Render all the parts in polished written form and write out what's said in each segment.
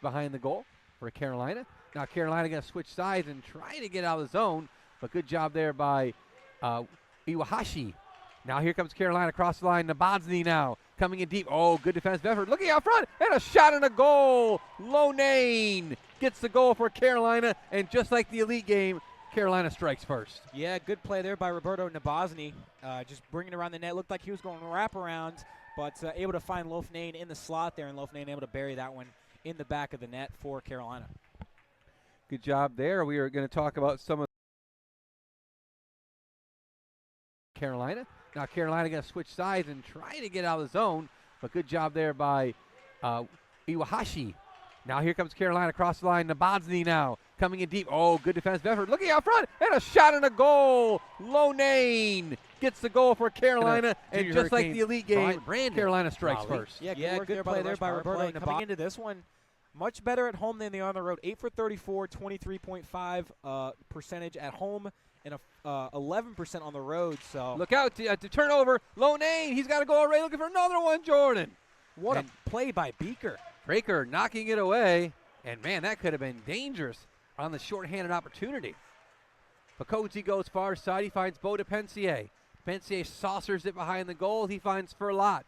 behind the goal for Carolina. Now Carolina going to switch sides and try to get out of the zone, but good job there by Iwahashi. Now here comes Carolina across the line. Nabadzny now coming in deep. Oh, good defensive effort. Looking out front, and a shot and a goal. Loughnane gets the goal for Carolina, and just like the elite game, Carolina strikes first. Yeah, good play there by Roberto Nabadzny. Just bringing around the net. Looked like he was going wraparound, but able to find Loughnane in the slot there, and Loughnane able to bury that one in the back of the net for Carolina. Good job there. We are going to talk about some of Carolina. Now Carolina going to switch sides and try to get out of the zone, but good job there by Iwahashi. Now here comes Carolina across the line. Nabadzny now coming in deep. Oh, good defensive effort. Looking out front, and a shot and a goal. Loughnane gets the goal for Carolina, and just like the elite game, Carolina strikes first. Yeah, good play there by Roberto. Coming into this one, much better at home than they are on the road. 8 for 34, 23.5 percentage at home, and 11% on the road. So look out to turnover. Loughnane, he's got to go already. Looking for another one, Jordan. What a play by Beaker. Breaker knocking it away, and man, that could have been dangerous on the shorthanded opportunity. Pacozzi goes far side. He finds Beau Pensier. Pensier saucers it behind the goal. He finds Ferlat.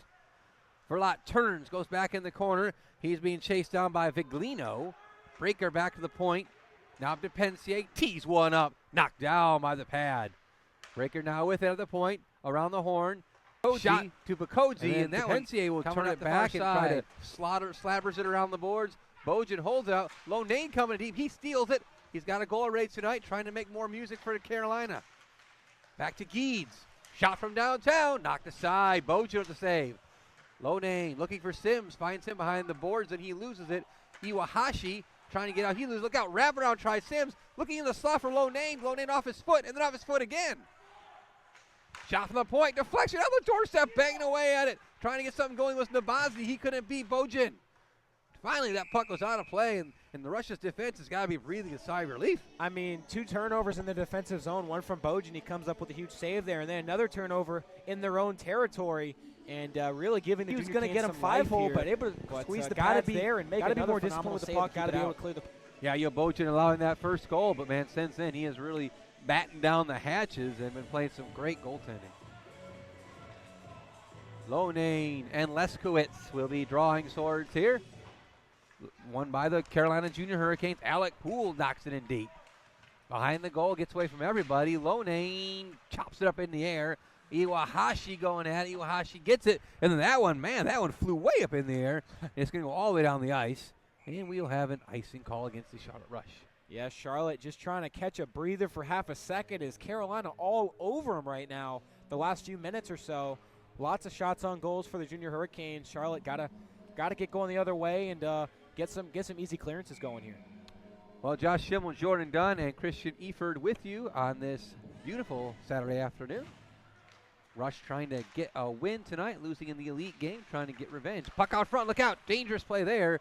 Ferlat turns, goes back in the corner. He's being chased down by Viglino. Breaker back to the point. Now to Pensier. Tees one up. Knocked down by the pad. Breaker now with it at the point. Around the horn. Shot to Pacozzi, and that Pensier will turn it back and try to slabbers it around the boards. Bojan holds out. Loughnane coming deep. He steals it. He's got a goal rate tonight, trying to make more music for Carolina. Back to Geeds. Shot from downtown. Knocked aside. Bojan with the save. Loughnane looking for Sims. Finds him behind the boards, and he loses it. Iwahashi trying to get out. He loses. Look out. Wraparound tries Sims. Looking in the slot for Loughnane. Loughnane off his foot, and then off his foot again. Shot from the point, deflection on the doorstep, banging away at it. Trying to get something going with Nabadzny. He couldn't beat Bojan. Finally, that puck was out of play, and the Russia's defense has got to be breathing a sigh of relief. I mean, 2 turnovers in the defensive zone, one from Bojan. He comes up with a huge save there, and then another turnover in their own territory, and really giving the Junior Canes some life here. He was going to get him 5-hole, but able to squeeze the pads there and make another phenomenal save. Got to be able to clear the. Yeah, Bojan allowing that first goal, but man, since then he has really battened down the hatches and been playing some great goaltending. Loughnane and Leskowitz will be drawing swords here. Won by the Carolina Junior Hurricanes. Alec Poole knocks it in deep. Behind the goal, gets away from everybody. Loughnane chops it up in the air. Iwahashi going at it. Iwahashi gets it. And then that one flew way up in the air. It's going to go all the way down the ice. And we'll have an icing call against the Charlotte Rush. Yeah, Charlotte just trying to catch a breather for half a second as Carolina all over them right now the last few minutes or so. Lots of shots on goals for the Junior Hurricanes. Charlotte gotta get going the other way and get some easy clearances going here. Well, Josh Schimmel, Jordan Dunn, and Christian Eford with you on this beautiful Saturday afternoon. Rush trying to get a win tonight, losing in the elite game, trying to get revenge. Puck out front, look out, dangerous play there.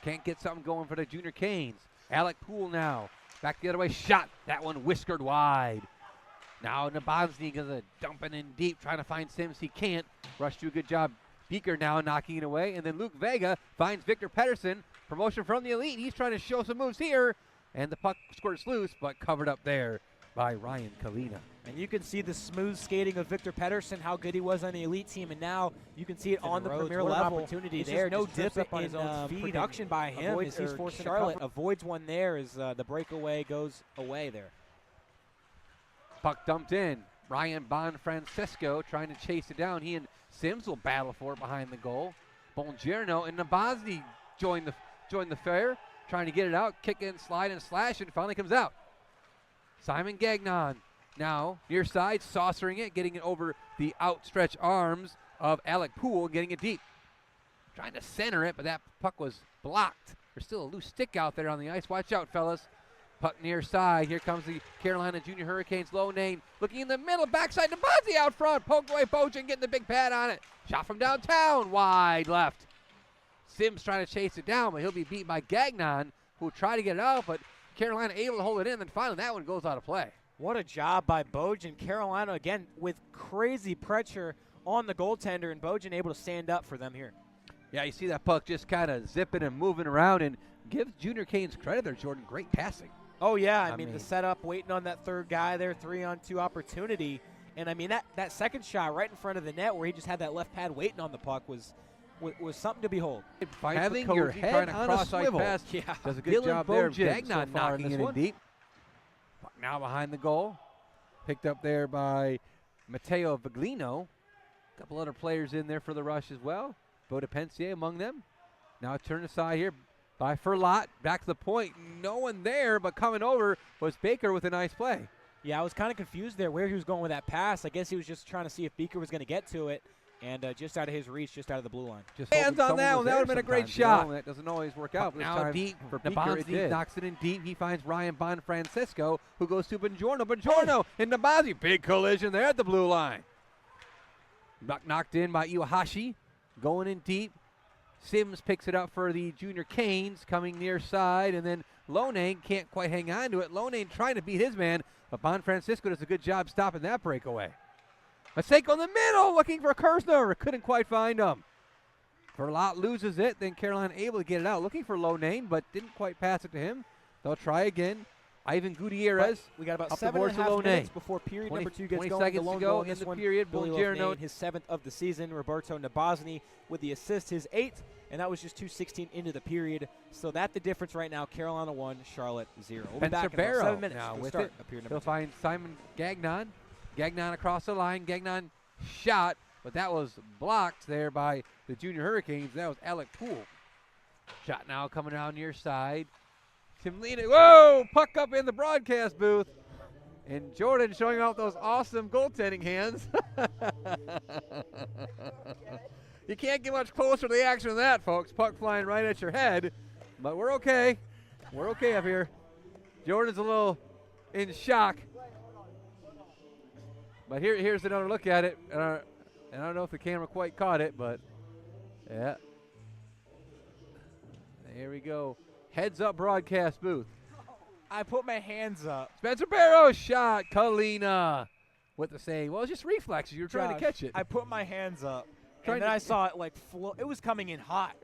Can't get something going for the Junior Canes. Alec Poole now, back the other way, shot. That one whiskered wide. Now Nabadzny going to dump it in deep, trying to find Sims. He can't. Rush do a good job. Beaker now knocking it away. And then Luke Vega finds Victor Pedersen. Promotion from the elite. He's trying to show some moves here. And the puck squirts loose, but covered up there by Ryan Kalina. And you can see the smooth skating of Victor Pedersen, how good he was on the elite team. And now you can see it on the premier level. Opportunity there. No dip up on his own feet. Production by him as he's forcing Charlotte. Avoids one there as the breakaway goes away there. Puck dumped in. Ryan Bonfrancesco trying to chase it down. He and Sims will battle for it behind the goal. Bongiorno and Nabadzny join the fair, trying to get it out, kick in, slide and slash, and finally comes out. Simon Gagnon now near side, saucering it, getting it over the outstretched arms of Alec Poole, getting it deep. Trying to center it, but that puck was blocked. There's still a loose stick out there on the ice. Watch out, fellas. Puck near side. Here comes the Carolina Junior Hurricanes. Loughnane looking in the middle. Backside to Bozzi out front. Poked away Bojan, getting the big pad on it. Shot from downtown. Wide left. Sims trying to chase it down, but he'll be beat by Gagnon, who will try to get it out, but Carolina able to hold it in. Then finally that one goes out of play. What a job by Bojan. Carolina, again, with crazy pressure on the goaltender, and Bojan able to stand up for them here. Yeah, you see that puck just kind of zipping and moving around, and give Junior Canes credit there, Jordan. Great passing. Oh, yeah. I mean, mean, the setup, waiting on that third guy there, 3-on-2 opportunity. And, I mean, that second shot right in front of the net where he just had that left pad waiting on the puck was something to behold. Having your head on a swivel. Yeah. Does a good job there. Gagnon knocking it in deep. Puck now behind the goal. Picked up there by Matteo Viglino. A couple other players in there for the Rush as well. Bodepensier among them. Now turned aside here by Ferlat. Back to the point. No one there, but coming over was Baker with a nice play. Yeah, I was kind of confused there where he was going with that pass. I guess he was just trying to see if Beaker was going to get to it, and just out of his reach, just out of the blue line. Just hands on that one. That would have been a great shot. You know, that doesn't always work out. But now deep for Beaker. It knocks it in deep. He finds Ryan Bonfrancisco, who goes to Bongiorno. Bongiorno in Nabazi. Big collision there at the blue line. Knocked in by Iwahashi. Going in deep. Sims picks it up for the Junior Canes, coming near side, and then Loughnane can't quite hang on to it. Loughnane trying to beat his man, but Bonfrancisco does a good job stopping that breakaway. Maseko in the middle, looking for Kersner. Couldn't quite find him. Verlot loses it, then Carolina able to get it out. Looking for Loughnane, but didn't quite pass it to him. They'll try again. Ivan Gutierrez. But we got about up 7.5 minutes before period number 2 gets 20 going. seconds to go in the period. Billy Bongiorno, Loughnane, his 7th of the season. Roberto Nabozny with the assist, his 8th, and that was just 2:16 into the period. So that's the difference right now. Carolina 1, Charlotte 0. We'll be back in about 7 minutes now to with start it. period He'll number 2. find Simon Gagnon. Gagnon across the line. Gagnon shot, but that was blocked there by the Junior Hurricanes. That was Alec Poole. Shot now coming around near side. Tim Lena, whoa, puck up in the broadcast booth. And Jordan showing off those awesome goaltending hands. You can't get much closer to the action than that, folks. Puck flying right at your head. But we're okay. We're okay up here. Jordan's a little in shock. But here's another look at it. And I don't know if the camera quite caught it, but yeah. There we go. Heads up broadcast booth. I put my hands up. Spencer Barrow shot. Kalina with the save. Well, it's just reflexes. You were trying to catch it. I put my hands up. Trying And then I saw it like it was coming in hot.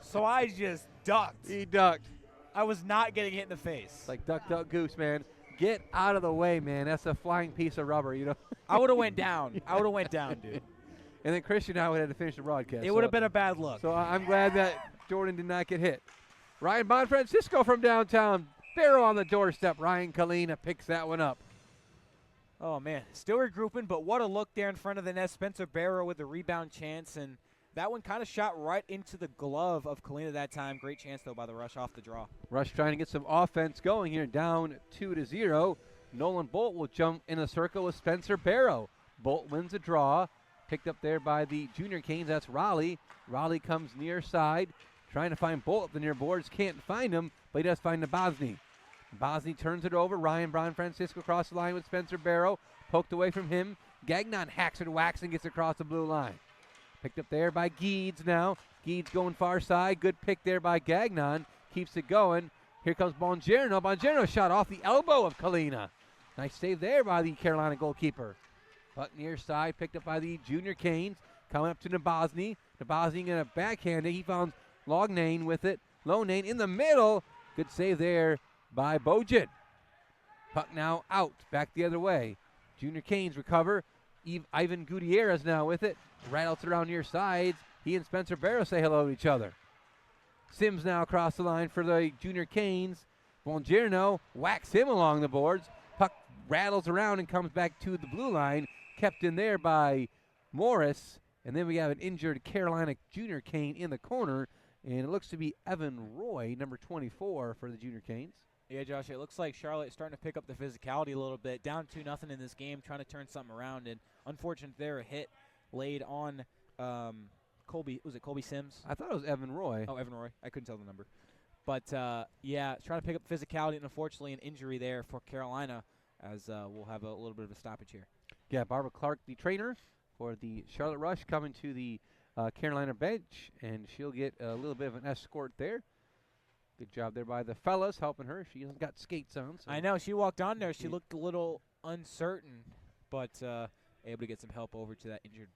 So I just ducked. He ducked. I was not getting hit in the face. It's like duck, duck, goose, man. Get out of the way, man. That's a flying piece of rubber, you know. I would have went down. I would have went down, dude. And then Christian and I would have to finish the broadcast. It would have been a bad look. So I'm glad that Jordan did not get hit. Ryan Bonfrancisco from downtown. Barrow on the doorstep. Ryan Kalina picks that one up. Oh, man. Still regrouping, but what a look there in front of the net. Spencer Barrow with the rebound chance, and that one kind of shot right into the glove of Kalina that time. Great chance, though, by the Rush off the draw. Rush trying to get some offense going here, down 2-0. Nolan Bolt will jump in a circle with Spencer Barrow. Bolt wins the draw. Picked up there by the Junior Canes. That's Raleigh. Raleigh comes near side, trying to find Bolt at the near boards. Can't find him, but he does find Nabozny. Nabozny turns it over. Ryan Bonfrancisco across the line with Spencer Barrow. Poked away from him. Gagnon hacks and whacks and gets across the blue line. Picked up there by Geeds now. Geeds going far side. Good pick there by Gagnon. Keeps it going. Here comes Bongiorno. Bongiorno shot off the elbow of Kalina. Nice save there by the Carolina goalkeeper. Puck near side. Picked up by the Junior Canes. Coming up to Nabozny. Nabozny in a backhand. He found Loughnane with it. Loughnane in the middle. Good save there by Bojan. Puck now out. Back the other way. Junior Canes recover. Ivan Gutierrez now with it. Rattles around near sides. He and Spencer Barrow say hello to each other. Sims now across the line for the Junior Canes. Bongiorno whacks him along the boards. Puck rattles around and comes back to the blue line. Kept in there by Morris. And then we have an injured Carolina Junior Cane in the corner. And it looks to be Evan Roy, number 24 for the Junior Canes. Yeah, Josh, it looks like Charlotte is starting to pick up the physicality a little bit. Down 2-0 in this game, trying to turn something around. And unfortunate there, a hit laid on Colby. Was it Colby Sims? I thought it was Evan Roy. Oh, Evan Roy. I couldn't tell the number. But, yeah, trying to pick up physicality, and unfortunately an injury there for Carolina, as we'll have a little bit of a stoppage here. Yeah, Barbara Clark, the trainer for the Charlotte Rush, coming to the Carolina bench, and she'll get a little bit of an escort there. Good job there by the fellas helping her. She hasn't got skates on. So. I know. She walked on there. She looked a little uncertain, but able to get some help over to that injured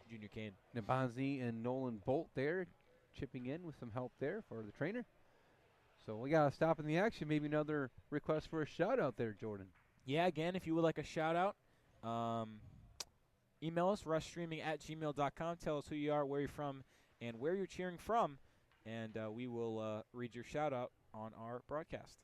Junior Cane. Nabozny and Nolan Bolt there chipping in with some help there for the trainer. So we got to stop in the action. Maybe another request for a shout-out there, Jordan. Yeah, again, if you would like a shout-out, email us, rushstreaming@gmail.com. Tell us who you are, where you're from, and where you're cheering from, and we will read your shout-out on our broadcast.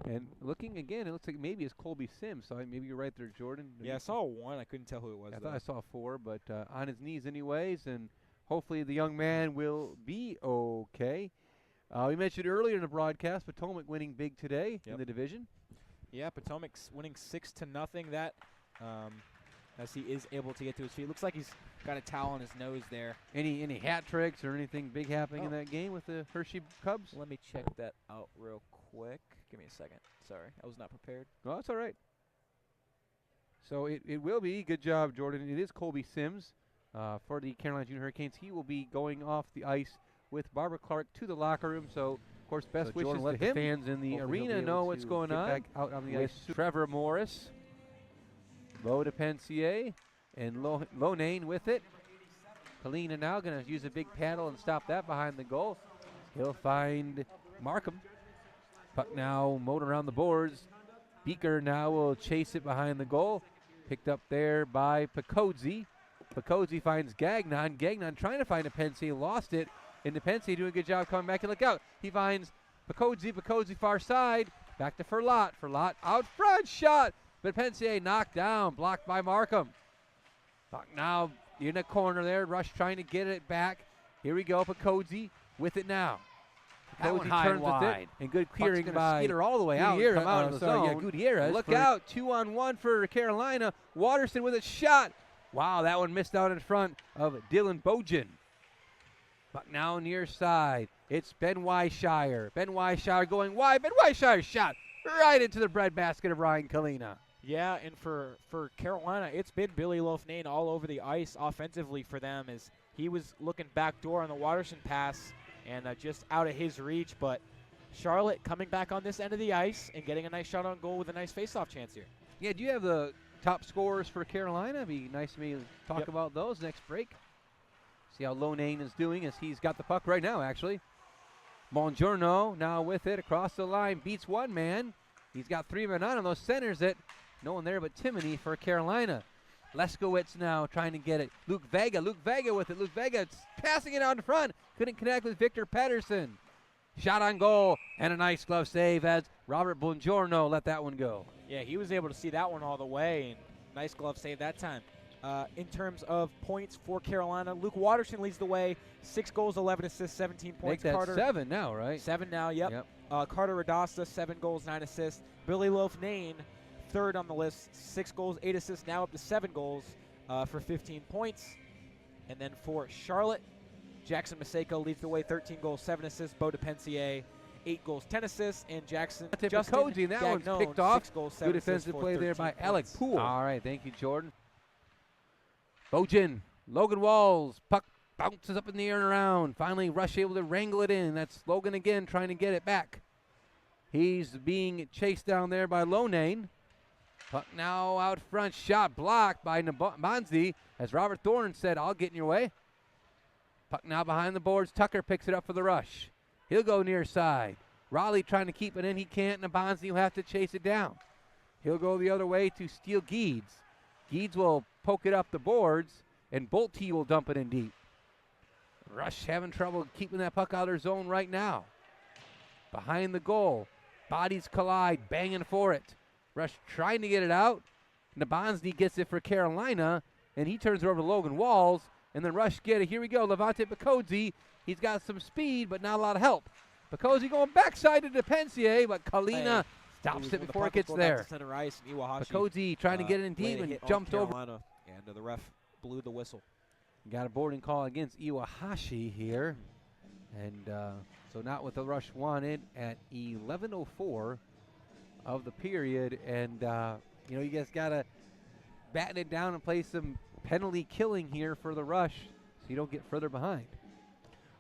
And looking again, it looks like maybe it's Colby Sims. So maybe you're right there, Jordan. Yeah, I saw one. I couldn't tell who it was. I thought I saw 4, but on his knees anyways, and hopefully the young man will be okay. We mentioned earlier in the broadcast, Potomac winning big today in the division. Yeah, Potomac's winning 6-0. That as he is able to get to his feet. Looks like he's got a towel on his nose there. Any hat tricks or anything big happening in that game with the Hershey Cubs? Let me check that out real quick. Give me a second. Sorry, I was not prepared. No, that's all right. So it will be. Good job, Jordan. It is Colby Sims for the Carolina Junior Hurricanes. He will be going off the ice with Barbara Clark to the locker room. So, of course, best wishes to him. The fans in the arena know what's going on. Back out on the ice. Trevor Morris, Beau DePensier, and Loughnane with it. Kalina now going to use a big paddle and stop that behind the goal. He'll find Markham. Puck now mowed around the boards. Beaker now will chase it behind the goal. Picked up there by Picozzi. Picozzi finds Gagnon. Gagnon trying to find DePensier, lost it. And DePensier doing a good job coming back and look out. He finds Picozzi. Picozzi far side. Back to Ferlat. Ferlat out front shot. But DePensier knocked down. Blocked by Markham. Puck now in the corner there. Rush trying to get it back. Here we go. Picozzi with it now. That one high and wide. And good clearing by Skeeter all the way out. Gutierrez. Come out of the zone. Gutierrez. Look out. 2-on-1 for Carolina. Waterston with a shot. Wow, that one missed out in front of Dylan Bojan. But now near side, it's Ben Wyshire. Ben Wyshire going wide. Ben Wyshire shot right into the breadbasket of Ryan Kalina. Yeah, and for Carolina, it's been Billy Loughnane all over the ice offensively for them as he was looking backdoor on the Waterston pass and just out of his reach. But Charlotte coming back on this end of the ice and getting a nice shot on goal with a nice face-off chance here. Yeah, do you have the top scorers for Carolina? It'd be nice to me to talk about those next break. See how Loughnane is doing as he's got the puck right now, actually. Bongiorno now with it across the line. Beats one man. He's got 3 men on him. Those centers it. No one there but Timoney for Carolina. Leskowitz now trying to get it. Luke Vega with it. Luke Vega passing it out in front. Couldn't connect with Victor Pedersen. Shot on goal and a nice glove save as Robert Bongiorno let that one go. Yeah, he was able to see that one all the way, and nice glove save that time. In terms of points for Carolina, Luke Waterston leads the way. 6 goals, 11 assists, 17 points. Make that 7 now, right? 7 now, yep. Carter Radasta, 7 goals, 9 assists. Billy Loughnane, third on the list, 6 goals, 8 assists, now up to 7 goals for 15 points. And then for Charlotte, Jackson Maseko leads the way, 13 goals, 7 assists. Beau DePensier, 8 goals, 10 assists. And Justin Picozzi, and that one's picked off. 6 goes, 7 good defensive play there by Alec Poole. All right, thank you, Jordan. Bojan, Logan Walls, puck bounces up in the air and around. Finally, Rush able to wrangle it in. That's Logan again trying to get it back. He's being chased down there by Loughnane. Puck now out front, shot blocked by Bonzi. As Robert Thorne said, I'll get in your way. Puck now behind the boards. Tucker picks it up for the Rush. He'll go near side. Raleigh trying to keep it in. He can't, and Bonzi will have to chase it down. He'll go the other way to steal Geeds. Geeds will poke it up the boards, and Bolte will dump it in deep. Rush having trouble keeping that puck out of their zone right now. Behind the goal. Bodies collide, banging for it. Rush trying to get it out. Nabonzi gets it for Carolina, and he turns it over to Logan Walls, and then Rush get it. Here we go, Levante Picozzi. He's got some speed, but not a lot of help. Picozzi going backside to DePensier, but Kalina stops it before it gets there. Center ice, and Picozzi trying to get it in deep and jumped over. And the ref blew the whistle. Got a boarding call against Iwahashi here. And so not what the Rush wanted at 11:04 of the period. And, you guys got to batten it down and play some penalty killing here for the Rush so you don't get further behind.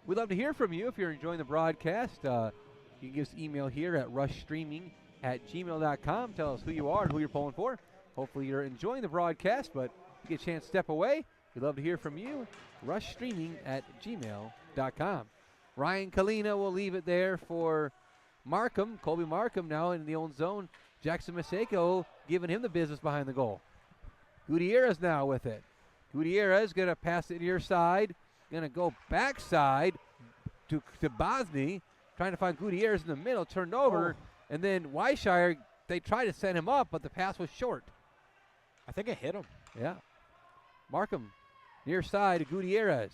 We'd love to hear from you if you're enjoying the broadcast. You can give us an email here at rushstreaming@gmail.com. Tell us who you are and who you're pulling for. Hopefully you're enjoying the broadcast, but if you get a chance to step away, we'd love to hear from you. rushstreaming@gmail.com. Ryan Kalina will leave it there for Markham. Colby Markham now in the own zone. Jackson Maseko giving him the business behind the goal. Gutierrez now with it. Gutierrez going to pass it near side. Going to go backside to Bosny. Trying to find Gutierrez in the middle. Turned over. And then Weishire, they tried to send him up, but the pass was short. I think it hit him. Yeah. Markham near side to Gutierrez.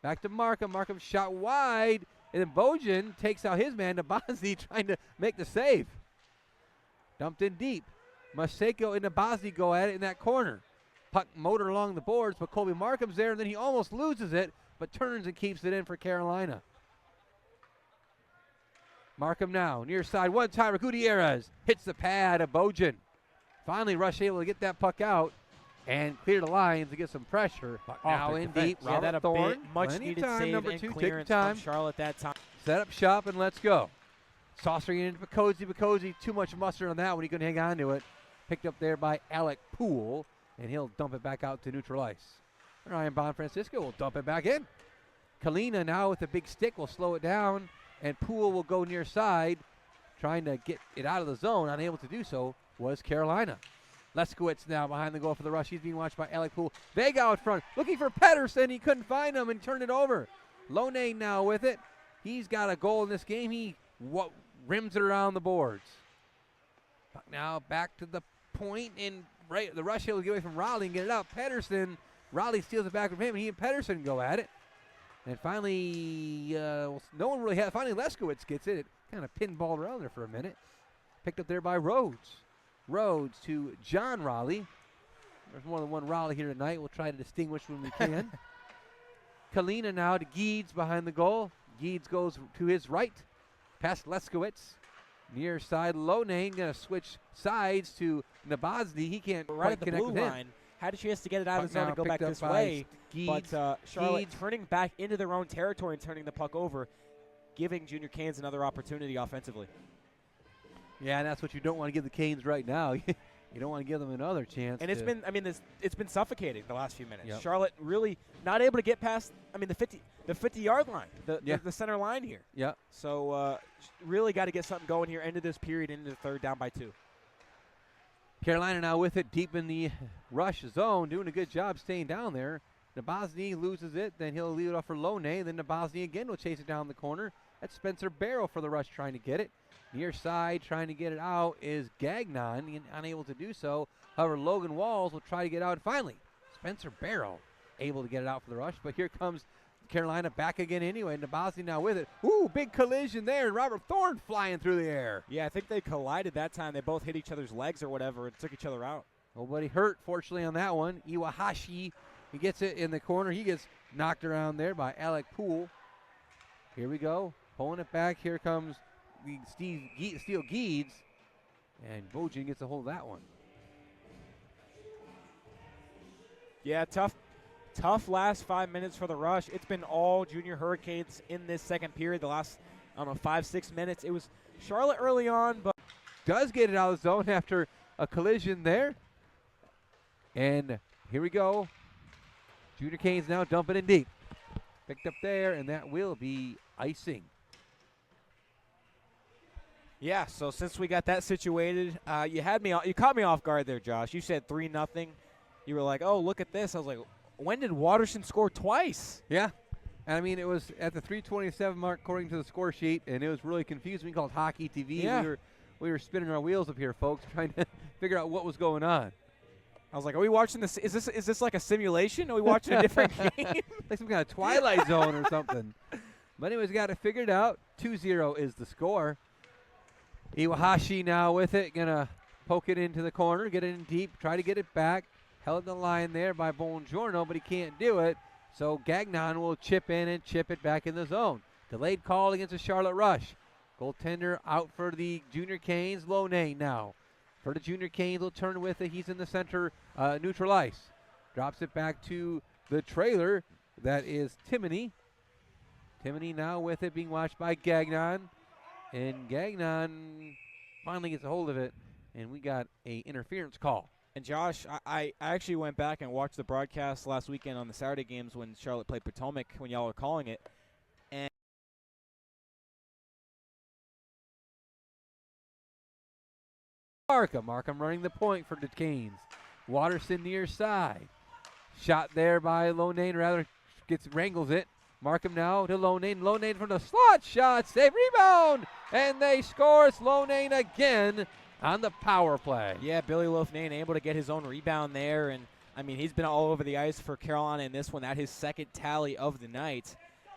Back to Markham. Markham shot wide. And then Bojan takes out his man to Bosny trying to make the save. Dumped in deep. Maseko and Bosny go at it in that corner. Puck motor along the boards, but Colby Markham's there, and then he almost loses it, but turns and keeps it in for Carolina. Markham now, near side, one-timer, Gutierrez hits the pad of Bojan. Finally, Rush able to get that puck out and clear the lines to get some pressure. Puck now in deep, Yeah, that Robert Thorne. much needed time, save number and 2, clearance take time. from Charlotte that time. Set up shop and let's go. Saucering into Picosi, too much mustard on that one. He couldn't hang on to it. Picked up there by Alec Poole, and he'll dump it back out to neutral ice. Ryan Bonfrancisco will dump it back in. Kalina now with the big stick will slow it down, and Poole will go near side, trying to get it out of the zone. Unable to do so was Carolina. Leskowitz now behind the goal for the Rush. He's being watched by Alec Poole. Vega out front, looking for Pedersen. He couldn't find him and turned it over. Loughnane now with it. He's got a goal in this game. He rims it around the boards. Now back to the point, and the Rush able to get away from Raleigh and get it out. Pedersen, Raleigh steals it back from him, and he and Pedersen go at it. And finally, no one really had. Finally, Leskowitz gets it. It kind of pinballed around there for a minute. Picked up there by Rhodes. Rhodes to John Raleigh. There's more than one Raleigh here tonight. We'll try to distinguish when we can. Kalina now to Geeds behind the goal. Geeds goes to his right. Past Leskowitz. Near side, Loughnane going to switch sides to Nabozny. He can't right quite at the connect blue with him. line. Had a chance to get it out of the zone Now and go picked back up this by way. Geeds. But Charlotte Geeds. turning back into their own territory and turning the puck over, giving Junior Canes another opportunity offensively. Yeah, and that's what you don't want to give the Canes right now. You don't want to give them another chance. And it's been suffocating the last few minutes. Yep. Charlotte really not able to get past. The 50-yard line, the center line here. Yeah. So really got to get something going here. End of this period, into the third, down by 2. Carolina now with it deep in the Rush zone, doing a good job staying down there. Nabozny loses it, then he'll leave it off for Loughnane. Then Nabozny again will chase it down the corner. That's Spencer Barrow for the Rush trying to get it. Near side, trying to get it out is Gagnon, unable to do so. However, Logan Walls will try to get out. Finally, Spencer Barrow able to get it out for the Rush. But here comes Carolina back again anyway. Nabozny now with it. Ooh, big collision there. And Robert Thorne flying through the air. Yeah, I think they collided that time. They both hit each other's legs or whatever and took each other out. Nobody hurt, fortunately, on that one. Iwahashi, he gets it in the corner. He gets knocked around there by Alec Poole. Here we go. Pulling it back. Here comes Steel Geeds. And Bojan gets a hold of that one. Yeah, tough last 5 minutes for the Rush. It's been all Junior Hurricanes in this second period. The last, 5-6 minutes. It was Charlotte early on, but does get it out of the zone after a collision there. And here we go. Junior Canes now dumping in deep. Picked up there, and that will be icing. yeah. So since we got that situated, you caught me off guard there, Josh. You said 3-0. You were like, oh, look at this. I was like, when did Waterson score twice? Yeah. And it was at the 3:27 mark according to the score sheet, and it was really confusing. We called Hockey TV. Yeah. We were spinning our wheels up here, folks, trying to figure out what was going on. I was like, are we watching this? Is this like a simulation? Are we watching a different game? Like some kind of Twilight Zone or something. But anyways, got it figured out. 2-0 is the score. Iwahashi now with it. Going to poke it into the corner, get it in deep, try to get it back. Held the line there by Bongiorno, but he can't do it. So Gagnon will chip in and chip it back in the zone. Delayed call against the Charlotte Rush. Goaltender out for the Junior Canes. Loughnane now. For the Junior Canes, will turn with it. He's in the center, neutral ice. Drops it back to the trailer. That is Timoney. Timoney now with it, being watched by Gagnon. And Gagnon finally gets a hold of it. And we got a interference call. And Josh, I actually went back and watched the broadcast last weekend on the Saturday games when Charlotte played Potomac when y'all were calling it. Markham. Markham running the point for the Canes. Watterson near side. Shot there by Loughnane, rather wrangles it. Markham now to Loughnane. Loughnane from the slot shot. Save, rebound, and they score. It's Loughnane again on the power play. Yeah, Billy Loughnane able to get his own rebound there, and I mean he's been all over the ice for Carolina in this one. That his second tally of the night,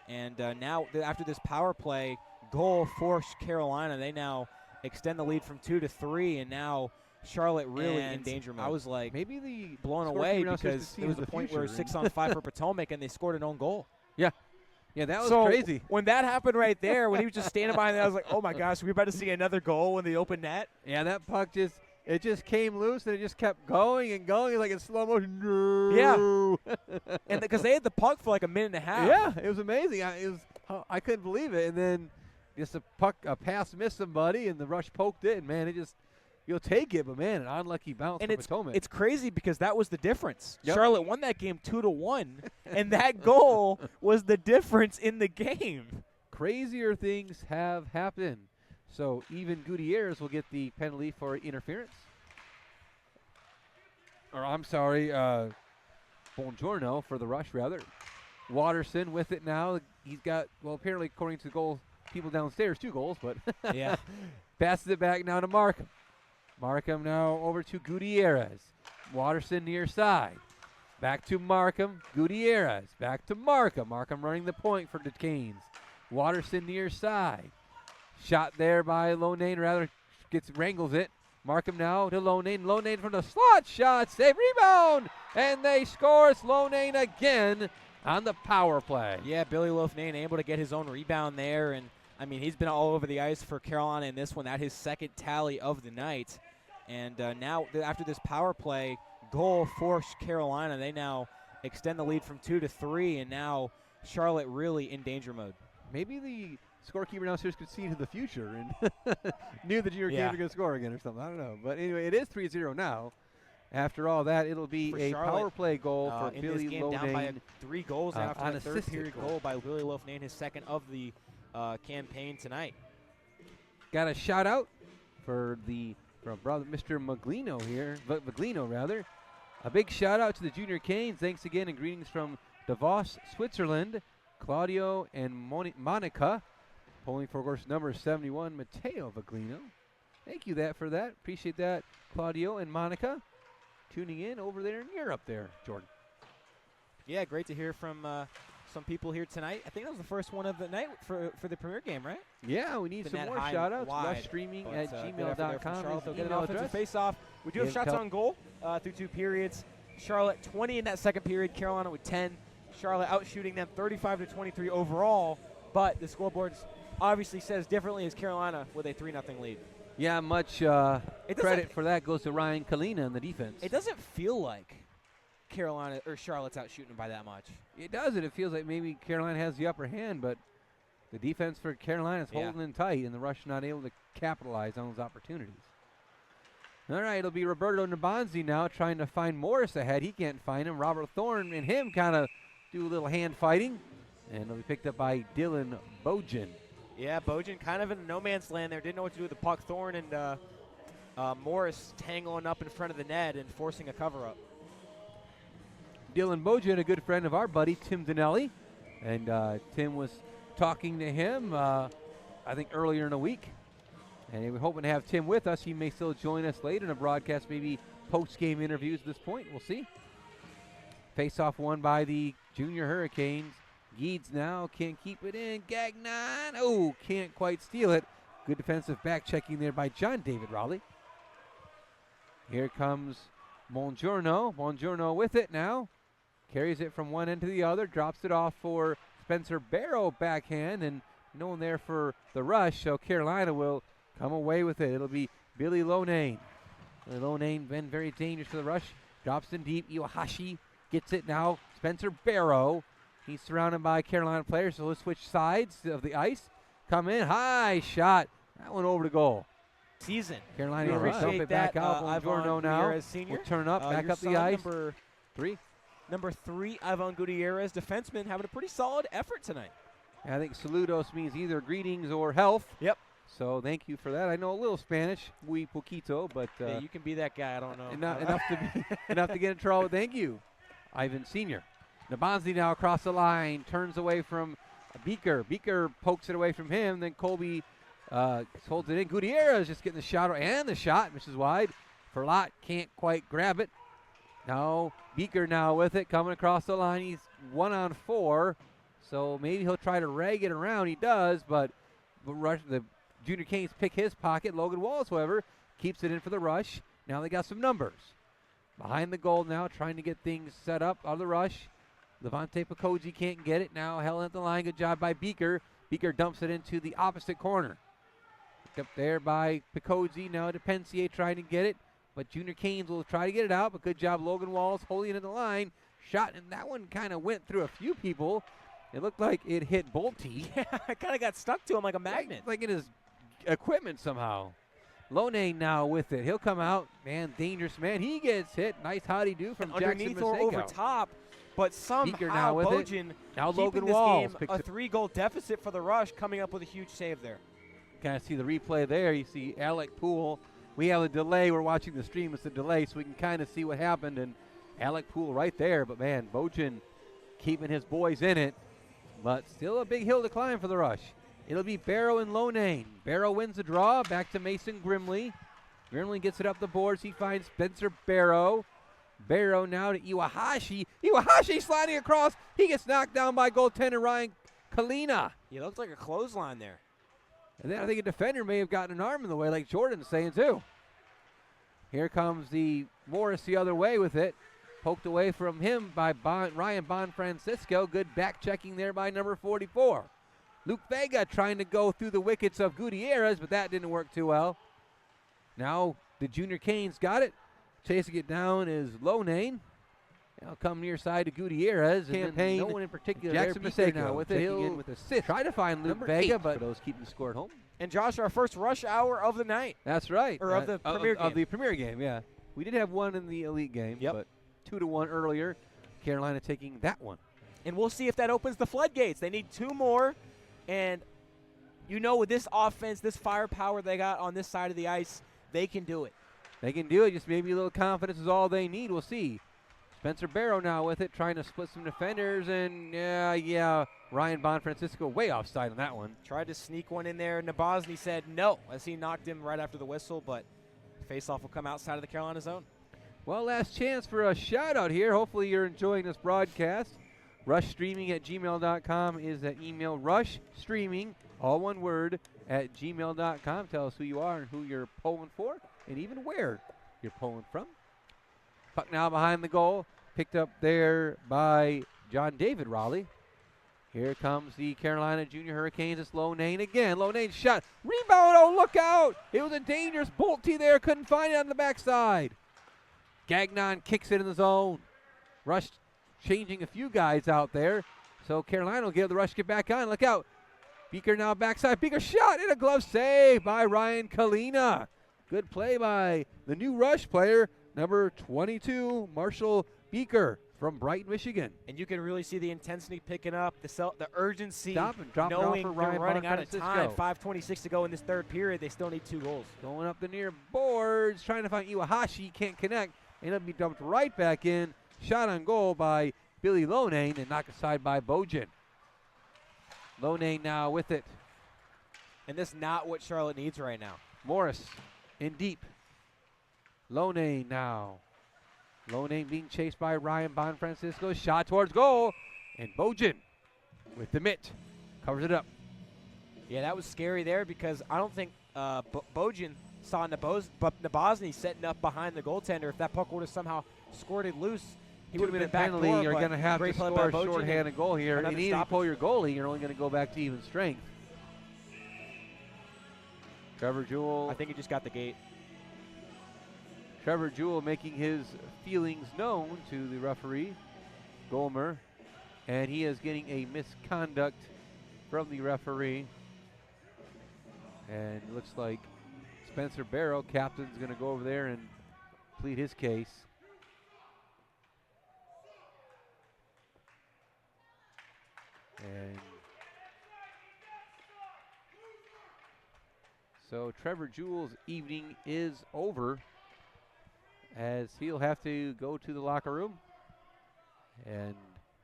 and now after this power play goal for Carolina, they now extend the lead from 2 to 3, and now Charlotte really in danger mode. I was like maybe the blown away because it was a point where 6-on-5 for Potomac, and they scored an own goal. Yeah. Yeah, that was so crazy. When that happened right there, when he was just standing behind there, I was like, oh, my gosh, we're about to see another goal in the open net. Yeah, that puck just came loose, and it just kept going and going like in slow motion. Yeah. And because they had the puck for like a minute and a half. Yeah, it was amazing. I couldn't believe it. And then just a pass missed somebody, and the rush poked it, and, man, you'll take it, but, man, an unlucky bounce for Potomac. It's crazy because that was the difference. Yep. Charlotte won that game 2-1, and that goal was the difference in the game. Crazier things have happened. So even Gutierrez will get the penalty for interference. Or I'm sorry, Buongiorno for the rush, rather. Watterson with it now. He's got, well, apparently, according to the goal people downstairs, 2 goals, but yeah. Passes it back now to Markham. Markham now over to Gutierrez. Watterson near side. Back to Markham. Gutierrez. Back to Markham. Markham running the point for the Canes. Watterson near side. Shot there by Loughnane, rather wrangles it. Markham now to Loughnane. Loughnane from the slot shot. Save, rebound, and they score. It's Loughnane again on the power play. Yeah, Billy Loughnane able to get his own rebound there, and I mean he's been all over the ice for Carolina in this one. That his second tally of the night, and now after this power play goal for Carolina, they now extend the lead from 2 to 3, and now Charlotte really in danger mode. Maybe the scorekeeper downstairs could see into the future and knew the junior Canes were going to score again or something. I don't know. But anyway, it is 3-0 now. After all that, it'll be for a Charlotte, power play goal for in Billy this game, Loughnane. down by 3 goals after on a third period goal. goal by Billy Loughnane, his second of the campaign tonight. Got a shout out for brother Mr. Maglino here, Maglino rather. A big shout out to the junior Canes. Thanks again and greetings from Davos, Switzerland. Claudio and Monica, polling for course number 71, Matteo Maglino. Thank you for that. Appreciate that, Claudio and Monica. Tuning in over there in Europe there, Jordan. Yeah, great to hear from some people here tonight. I think that was the first one of the night for the premier game, right? Yeah, we need some more shout-outs. Streaming at gmail.com. They'll get an offensive face-off. We do have shots on goal through 2 periods. Charlotte 20 in that second period. Carolina with 10. Charlotte out-shooting them 35-23 overall. But the scoreboard obviously says differently as Carolina with a 3-0 lead. Yeah, much credit for that goes to Ryan Kalina in the defense. It doesn't feel like Carolina or Charlotte's out shooting by that much. It doesn't. It feels like maybe Carolina has the upper hand, but the defense for Carolina is holding in tight, and the Rush not able to capitalize on those opportunities. All right, it'll be Roberto Nabanzi now trying to find Morris ahead. He can't find him. Robert Thorne and him kind of do a little hand fighting, and it'll be picked up by Dylan Bojan. Yeah, Bojan kind of in no man's land there. Didn't know what to do with the puck. Thorne and Morris tangling up in front of the net and forcing a cover-up. Dylan Bojan, a good friend of our buddy Tim Dinelli, and Tim was talking to him, I think, earlier in the week. And we're hoping to have Tim with us. He may still join us later in a broadcast, maybe post-game interviews at this point. We'll see. Face-off won by the Junior Hurricanes. Geeds now can't keep it in. Gagnon, can't quite steal it. Good defensive back checking there by John David Rowley. Here comes Buongiorno. Buongiorno with it now. Carries it from one end to the other. Drops it off for Spencer Barrow backhand. And no one there for the rush. So Carolina will come away with it. It'll be Billy Loughnane. Loughnane been very dangerous for the rush. Drops in deep. Iwahashi gets it now. Spencer Barrow. He's surrounded by Carolina players, so let's switch sides of the ice. Come in, high shot. That one over the goal. Season. Carolina will dump it back out. Buongiorno now. Senior. Will turn up, back up the ice. Number 3, Ivan Gutierrez, defenseman, having a pretty solid effort tonight. I think saludos means either greetings or health. Yep. So thank you for that. I know a little Spanish, muy poquito, but Yeah, you can be that guy. I don't know. enough to get in trouble. Thank you, Ivan Sr. Nabonzi now across the line, turns away from Beaker. Beaker pokes it away from him. Then Colby holds it in. Gutierrez just getting the shot, and the shot misses wide. Ferlat can't quite grab it. Now Beaker now with it, coming across the line. He's 1-on-4, so maybe he'll try to rag it around. He does, but the Junior Canes pick his pocket. Logan Walls, however, keeps it in for the rush. Now they got some numbers. Behind the goal now, trying to get things set up on the rush. Levante Picozzi can't get it. Now held at the line. Good job by Beaker. Beaker dumps it into the opposite corner. Picked up there by Picozzi. Now Depensier trying to get it. But Junior Canes will try to get it out. But good job, Logan Walls holding it in the line. Shot, and that one kind of went through a few people. It looked like it hit Bolte. Yeah, it kind of got stuck to him like a magnet. Like in his equipment somehow. Loughnane now with it. He'll come out. Man, dangerous man. He gets hit. Nice howdy-do from Jackson underneath or Maseko. over top. But Beaker somehow now with it. Bojan Now keeping Logan this Walls game picks a it. 3-goal deficit for the Rush, coming up with a huge save there. Kind of see the replay there. You see Alec Poole. We have a delay. We're watching the stream. It's a delay, so we can kind of see what happened. And Alec Poole right there. But, man, Bojan keeping his boys in it. But still a big hill to climb for the Rush. It'll be Barrow and Loughnane. Barrow wins the draw. Back to Mason Grimley. Grimley gets it up the boards. He finds Spencer Barrow. Barrow now to Iwahashi. Iwahashi sliding across. He gets knocked down by goaltender Ryan Kalina. He looked like a clothesline there. And then I think a defender may have gotten an arm in the way, like Jordan's saying too. Here comes the Morris the other way with it. Poked away from him by Ryan Bonfrancisco. Good back checking there by number 44. Luke Vega trying to go through the wickets of Gutierrez, but that didn't work too well. Now the Junior Canes got it. Chasing it down is Loughnane. Now come near side to Gutierrez. Campaign. No one in particular. Jackson Maseko now with it. He'll with assist. Try to find Luke Vega, but those keeping the score at home. And Josh, our first rush hour of the night. That's right. Or of the premier game. Of the premier game, yeah. We did have one in the elite game, but 2-1 earlier. Carolina taking that one. And we'll see if that opens the floodgates. They need 2 more. And you know, with this offense, this firepower they got on this side of the ice, they can do it. They can do it. Just maybe a little confidence is all they need. We'll see. Spencer Barrow now with it, trying to split some defenders. And, Ryan Bonfrancisco way offside on that one. Tried to sneak one in there. Nabozny said no as he knocked him right after the whistle, but faceoff will come outside of the Carolina zone. Well, last chance for a shout-out here. Hopefully you're enjoying this broadcast. rushstreaming@gmail.com is that email. Rushstreaming, all one word, @gmail.com. Tell us who you are and who you're pulling for and even where you're pulling from. Puck now behind the goal. Picked up there by John David Raleigh. Here comes the Carolina Junior Hurricanes. It's Loughnane again. Loughnane shot. Rebound. Oh, look out. It was a dangerous Bolte there. Couldn't find it on the backside. Gagnon kicks it in the zone. Rush changing a few guys out there. So Carolina will give the Rush get back on. Look out. Beaker now backside. Beaker shot and a glove save by Ryan Kalina. Good play by the new Rush player, number 22, Marshall Beaker from Brighton, Michigan. And you can really see the intensity picking up, the urgency, Stop and drop it off knowing for they're Ryan running out of Bonfrancisco. time. 5:26 to go in this third period. They still need 2 goals. Going up the near boards, trying to find Iwahashi, can't connect. And it'll be dumped right back in. Shot on goal by Billy Loughnane and knocked aside by Bojan. Loughnane now with it. And this is not what Charlotte needs right now. Morris in deep. Loughnane now. Loughnane being chased by Ryan Bonfrancisco. Shot towards goal. And Bojan with the mitt. Covers it up. Yeah, that was scary there because I don't think Bojan saw Nabozny setting up behind the goaltender. If that puck would have somehow squirted loose, he would have been in back penalty. door, You're going to have to great play score a by Bojan shorthanded goal here. And another even if you stoppage. pull your goalie, you're only going to go back to even strength. Trevor Jewell. I think he just got the gate. Trevor Jewell making his feelings known to the referee, Gomer, and he is getting a misconduct from the referee. And it looks like Spencer Barrow, captain's going to go over there and plead his case. And So Trevor Jewell's evening is over, as he'll have to go to the locker room. And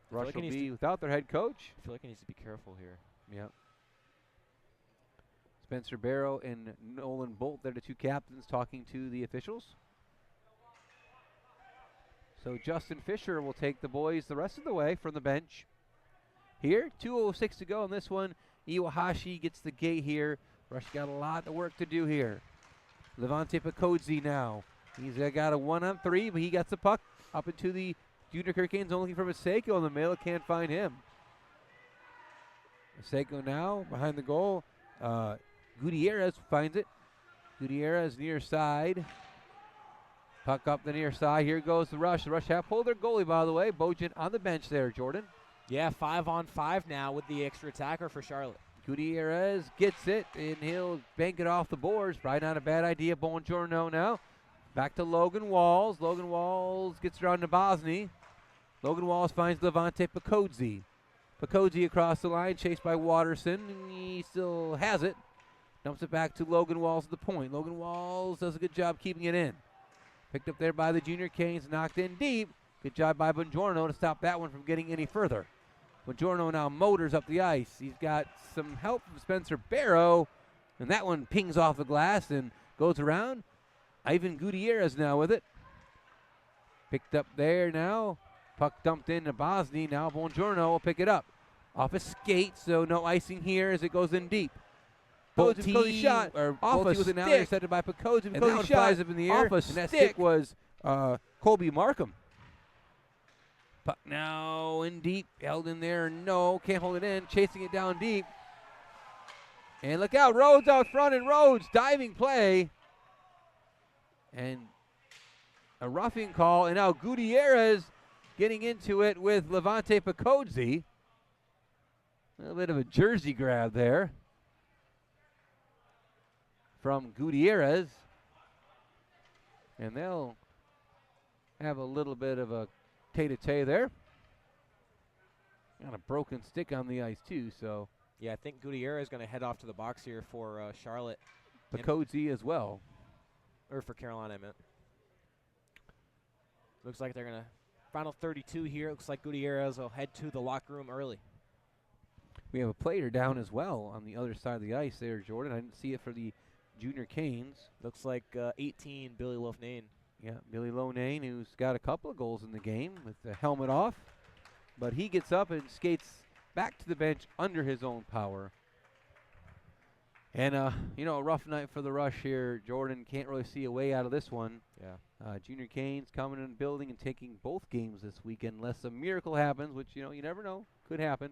Rush like will he needs be without their head coach. I feel like he needs to be careful here. Yep. Spencer Barrow and Nolan Bolt, they're the two captains talking to the officials. So Justin Fisher will take the boys the rest of the way from the bench. Here, 2:06 to go in this one. Iwahashi gets the gate here. Rush got a lot of work to do here. Levante Picozzi now. He's got a 1-on-3, but he gets the puck up into the Junior Hurricanes, looking for Maseko, and the Mela can't find him. Maseko now behind the goal. Gutierrez finds it. Gutierrez near side. Puck up the near side. Here goes the Rush. The Rush have pulled their goalie, by the way. Bojan on the bench there, Jordan. Yeah, 5-on-5 now with the extra attacker for Charlotte. Gutierrez gets it, and he'll bank it off the boards. Probably not a bad idea. Buongiorno now. Back to Logan Walls. Logan Walls gets around to Bosny. Logan Walls finds Levante Picozzi. Picozzi across the line, chased by Watterson, and he still has it. Dumps it back to Logan Walls at the point. Logan Walls does a good job keeping it in. Picked up there by the Junior Canes, knocked in deep. Good job by Buongiorno to stop that one from getting any further. Buongiorno now motors up the ice. He's got some help from Spencer Barrow, and that one pings off the glass and goes around. Ivan Gutierrez now with it. Picked up there now. Puck dumped into Bosny. Now Buongiorno will pick it up. Off a skate, so no icing here as it goes in deep. Picozzi shot off a stick. Now intercepted by Picozzi. And that one flies up in the air. Off a stick. That stick was Colby Markham. Puck now in deep. Held in there. No, can't hold it in. Chasing it down deep. And look out. Rhodes out front, and Rhodes diving play. And a roughing call. And now Gutierrez getting into it with Levante Picozzi. A little bit of a jersey grab there from Gutierrez. And they'll have a little bit of a tete-a-tete there. Got a broken stick on the ice too, so. Yeah, I think Gutierrez is going to head off to the box here for Charlotte. Picozzi as well. Or for Carolina, I meant. Looks like they're going to, final 32 here. Looks like Gutierrez will head to the locker room early. We have a player down as well on the other side of the ice there, Jordan. I didn't see it for the Junior Canes. Looks like 18, Billy Loughnane. Yeah, Billy Loughnane, who's got a couple of goals in the game with the helmet off. But he gets up and skates back to the bench under his own power. And, a rough night for the Rush here. Jordan can't really see a way out of this one. Yeah. Junior Canes coming in the building and taking both games this weekend unless a miracle happens, which, you never know. Could happen.